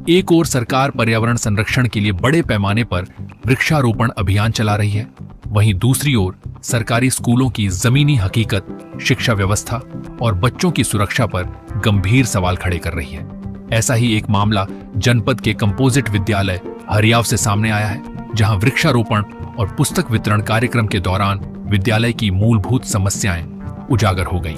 एक ओर सरकार पर्यावरण संरक्षण के लिए बड़े पैमाने पर वृक्षारोपण अभियान चला रही है, वहीं दूसरी ओर सरकारी स्कूलों की जमीनी हकीकत, शिक्षा व्यवस्था और बच्चों की सुरक्षा पर गंभीर सवाल खड़े कर रही है। ऐसा ही एक मामला जनपद के कंपोजिट विद्यालय हरियाव से सामने आया है, जहां वृक्षारोपण और पुस्तक वितरण कार्यक्रम के दौरान विद्यालय की मूलभूत समस्याएं उजागर हो गईं।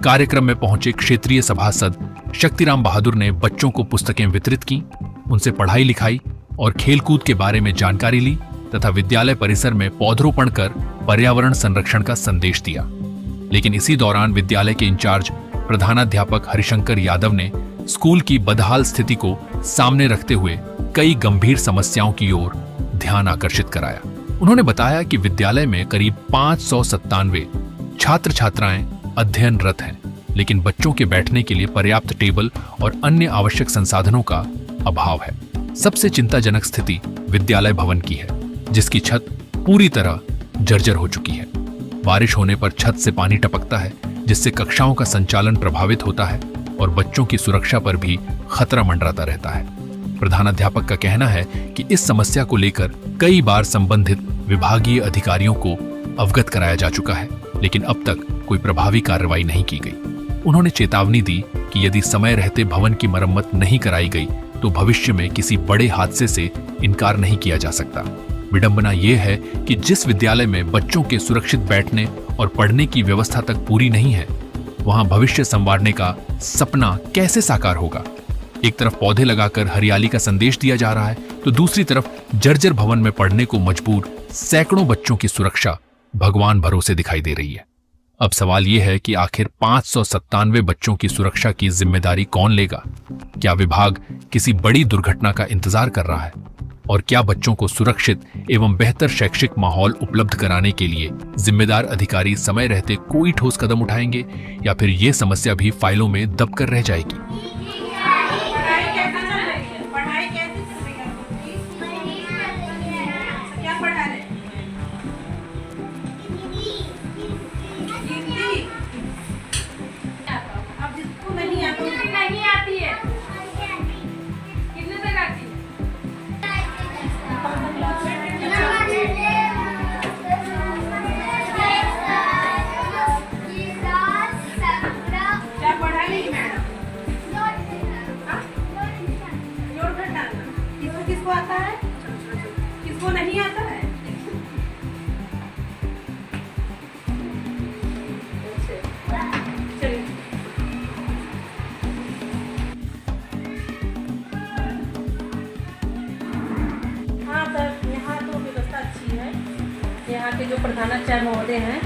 कार्यक्रम में पहुंचे क्षेत्रीय सभासद शक्तिराम बहादुर ने बच्चों को पुस्तकें वितरित की, उनसे पढ़ाई लिखाई और खेलकूद के बारे में जानकारी ली तथा विद्यालय परिसर में पौधरोपण कर पर्यावरण संरक्षण का संदेश दिया। लेकिन इसी दौरान विद्यालय के इंचार्ज प्रधानाध्यापक हरिशंकर यादव ने स्कूल की बदहाल स्थिति को सामने रखते हुए कई गंभीर समस्याओं की ओर ध्यान आकर्षित कराया। उन्होंने बताया कि विद्यालय में करीब 597 छात्र छात्राएं अध्ययनरत हैं, लेकिन बच्चों के बैठने के लिए पर्याप्त टेबल और अन्य आवश्यक संसाधनों का अभाव है। सबसे चिंताजनक स्थिति विद्यालय भवन की है, जिसकी छत पूरी तरह जर्जर हो चुकी है। बारिश होने पर छत से पानी टपकता है, जिससे कक्षाओं का संचालन प्रभावित होता है और बच्चों की सुरक्षा पर भी खतरा मंडराता रहता है। प्रधानाध्यापक का कहना है कि इस समस्या को लेकर कई बार संबंधित विभागीय अधिकारियों को अवगत कराया जा चुका है, लेकिन अब तक कोई प्रभावी कार्रवाई नहीं की गई। उन्होंने चेतावनी दी कि यदि समय रहते भवन की मरम्मत नहीं कराई गई तो भविष्य में किसी बड़े हादसे से इनकार नहीं किया जा सकता। विडंबना यह है कि जिस विद्यालय में बच्चों के सुरक्षित बैठने और पढ़ने की व्यवस्था तक पूरी नहीं है, वहां भविष्य संवारने का सपना कैसे साकार होगा। एक तरफ पौधे लगाकर हरियाली का संदेश दिया जा रहा है, तो दूसरी तरफ जर्जर भवन में पढ़ने को मजबूर सैकड़ों बच्चों की सुरक्षा भगवान भरोसे दिखाई दे रही है। अब सवाल यह है कि आखिर 597 बच्चों की सुरक्षा की जिम्मेदारी कौन लेगा? क्या विभाग किसी बड़ी दुर्घटना का इंतजार कर रहा है? और क्या बच्चों को सुरक्षित एवं बेहतर शैक्षिक माहौल उपलब्ध कराने के लिए जिम्मेदार अधिकारी समय रहते कोई ठोस कदम उठाएंगे, या फिर ये समस्या भी फाइलों में दब कर रह जाएगी? किसको आता है, किसको नहीं आता है? चलिए। हाँ सर, यहाँ तो व्यवस्था अच्छी है। यहाँ के जो प्रधानाचार्य महोदय हैं,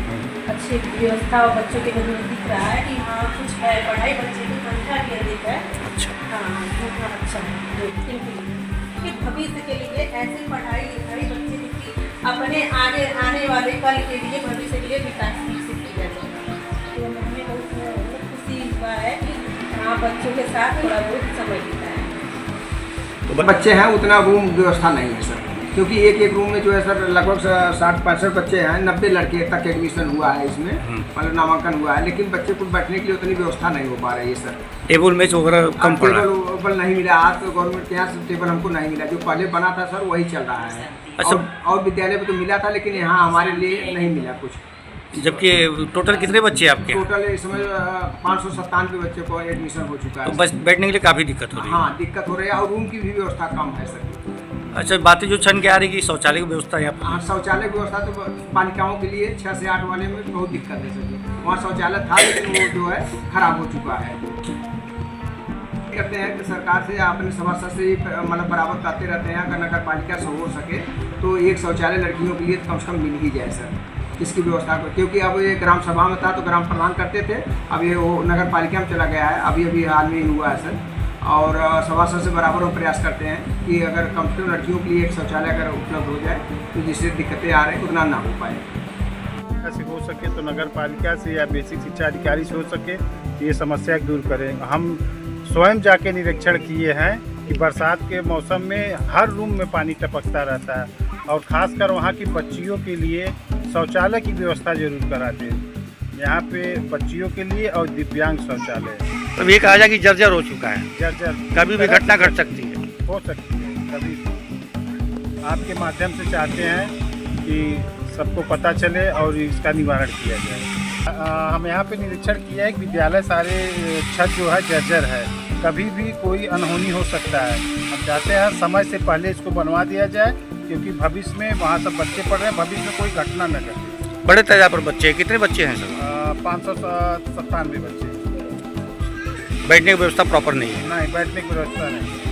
अच्छी व्यवस्था और बच्चों के लिए दिख रहा है कि हाँ कुछ है, पढ़ाई बच्चे की संख्या भी अधिक है। अच्छा, हाँ बहुत अच्छा है। भविष्य के लिए ऐसी पढ़ाई लिखाई बच्चे की अपने आगे आने वाले कल के लिए, भविष्य के लिए विकास विकसित की जाए। तो हमें बहुत खुशी हुआ है कि हाँ बच्चों के साथ थोड़ा बहुत समय बीता है। तो बच्चे हैं, उतना रूम व्यवस्था नहीं है सर, क्योंकि एक रूम में जो है सर लगभग 60-65 बच्चे हैं, 90 लड़के तक एडमिशन हुआ है इसमें, मतलब नामांकन हुआ है, लेकिन बच्चे को बैठने के लिए उतनी व्यवस्था नहीं हो पा रही है सर। टेबल मेज वगैरह कम पड़ रहा है। टेबल नहीं मिला, आज तो गवर्नमेंट के यहाँ से टेबल हमको नहीं मिला, जो पहले बना था सर वही चल रहा है। अच्छा, और विद्यालय में तो मिला था, लेकिन यहाँ हमारे लिए नहीं मिला कुछ। जबकि टोटल कितने बच्चे आपके? टोटल इस समय 597 बच्चों को एडमिशन हो चुका है। तो बस बैठने के लिए काफ़ी दिक्कत हो रही है? हाँ दिक्कत हो रही है, और रूम की भी व्यवस्था कम है सर। अच्छा, बातें जो छन के आ रही कि शौचालय की व्यवस्था यहाँ पर? हाँ, शौचालय की व्यवस्था तो बालिकाओं के लिए 6 से 8 वाले में बहुत दिक्कत है सर। वहाँ शौचालय था, लेकिन वो जो है खराब हो चुका है। कहते हैं कि सरकार से अपने सभासद से मतलब बराबर करते रहते हैं, अगर नगर पालिका से हो सके तो एक शौचालय लड़कियों के लिए कम से कम मिल ही जाए सर, इसकी व्यवस्था को। क्योंकि अब ये ग्राम सभा में था तो ग्राम प्रधान करते थे, अब ये वो नगर पालिका में चला गया है, अभी हाल में ही हुआ है सर। और सभासद से बराबर वो प्रयास करते हैं कि अगर कम से कम लड़कियों के लिए एक शौचालय अगर उपलब्ध हो जाए तो जिससे दिक्कतें आ रही उतना ना हो पाए। से हो सके तो नगर पालिका से या बेसिक शिक्षा अधिकारी से हो सके तो ये समस्या दूर करें। हम स्वयं जाके निरीक्षण किए हैं कि बरसात के मौसम में हर रूम में पानी टपकता रहता है, और ख़ासकर वहाँ की बच्चियों के लिए शौचालय की व्यवस्था जरूर करा दें। यहाँ पे बच्चियों के लिए और दिव्यांग शौचालय। तो ये कहा जाए कि जर्जर हो चुका है, जर्जर कभी भी घटना घट सकती है। हो सकती है कभी भी। आपके माध्यम से चाहते हैं कि सबको पता चले और इसका निवारण किया जाए। हम यहाँ पे निरीक्षण किया है कि विद्यालय सारे छत जो है जर्जर है, कभी भी कोई अनहोनी हो सकता है। हम चाहते हैं समय से पहले इसको बनवा दिया जाए, क्योंकि भविष्य में वहाँ सब बच्चे पढ़ रहे हैं, भविष्य में कोई घटना न घटे। बड़े तादाद पर बच्चे हैं, कितने बच्चे हैं सर? 597 बच्चे। बैठने की व्यवस्था प्रॉपर नहीं है। नहीं, बैठने की व्यवस्था नहीं।